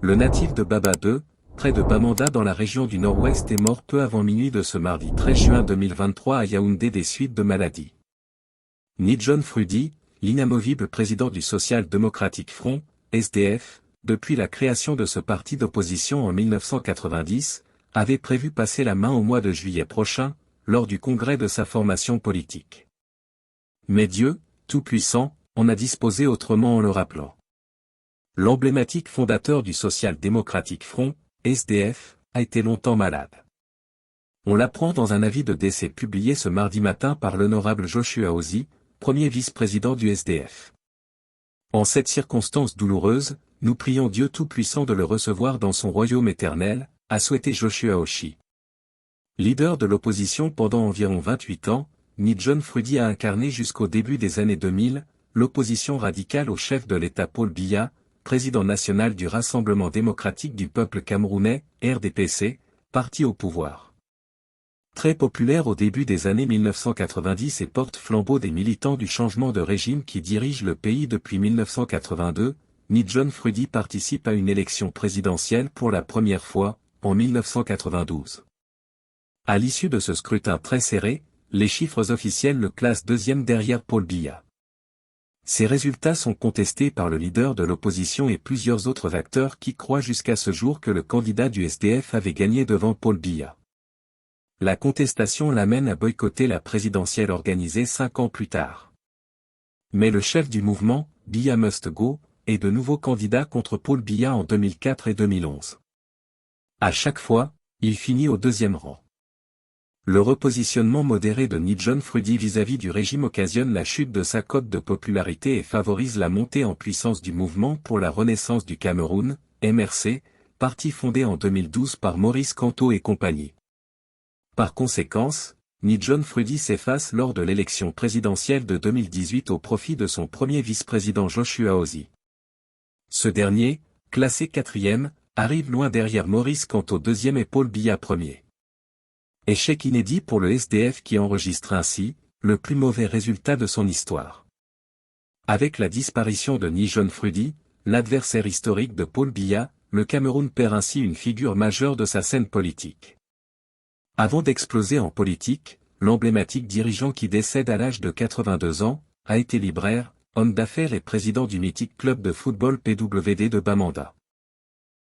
Le natif de Baba 2, près de Bamenda dans la région du Nord-Ouest est mort peu avant minuit de ce mardi 13 juin 2023 à Yaoundé des suites de maladie. Ni John Frudy, l'inamovible président du Social Democratic Front, SDF, depuis la création de ce parti d'opposition en 1990, avait prévu passer la main au mois de juillet prochain, lors du congrès de sa formation politique. Mais Dieu, tout-puissant, en a disposé autrement en le rappelant. L'emblématique fondateur du Social Democratic Front, SDF, a été longtemps malade. On l'apprend dans un avis de décès publié ce mardi matin par l'honorable Joshua Ozzie, premier vice-président du SDF. En cette circonstance douloureuse, nous prions Dieu Tout-Puissant de le recevoir dans son royaume éternel, a souhaité Joshua Ozzie. Leader de l'opposition pendant environ 28 ans, Ni John Frudy a incarné jusqu'au début des années 2000, l'opposition radicale au chef de l'État Paul Biya, président national du Rassemblement démocratique du peuple camerounais, RDPC, parti au pouvoir. Très populaire au début des années 1990 et porte-flambeau des militants du changement de régime qui dirige le pays depuis 1982, Ni John Frudy participe à une élection présidentielle pour la première fois, en 1992. À l'issue de ce scrutin très serré, les chiffres officiels le classent deuxième derrière Paul Biya. Ces résultats sont contestés par le leader de l'opposition et plusieurs autres acteurs qui croient jusqu'à ce jour que le candidat du SDF avait gagné devant Paul Biya. La contestation l'amène à boycotter la présidentielle organisée 5 ans plus tard. Mais le chef du mouvement, Biya Must Go, est de nouveau candidat contre Paul Biya en 2004 et 2011. À chaque fois, il finit au deuxième rang. Le repositionnement modéré de Ni John Frudy vis-à-vis du régime occasionne la chute de sa cote de popularité et favorise la montée en puissance du Mouvement pour la Renaissance du Cameroun, MRC, parti fondé en 2012 par Maurice Kamto et compagnie. Par conséquence, Ni John Frudy s'efface lors de l'élection présidentielle de 2018 au profit de son premier vice-président Joshua Ozzie. Ce dernier, classé 4e, arrive loin derrière Maurice Kamto 2e et Paul Biya 1er. Échec inédit pour le SDF qui enregistre ainsi, le plus mauvais résultat de son histoire. Avec la disparition de Ni John Frudy, l'adversaire historique de Paul Biya, le Cameroun perd ainsi une figure majeure de sa scène politique. Avant d'exploser en politique, l'emblématique dirigeant qui décède à l'âge de 82 ans, a été libraire, homme d'affaires et président du mythique club de football PWD de Bamenda.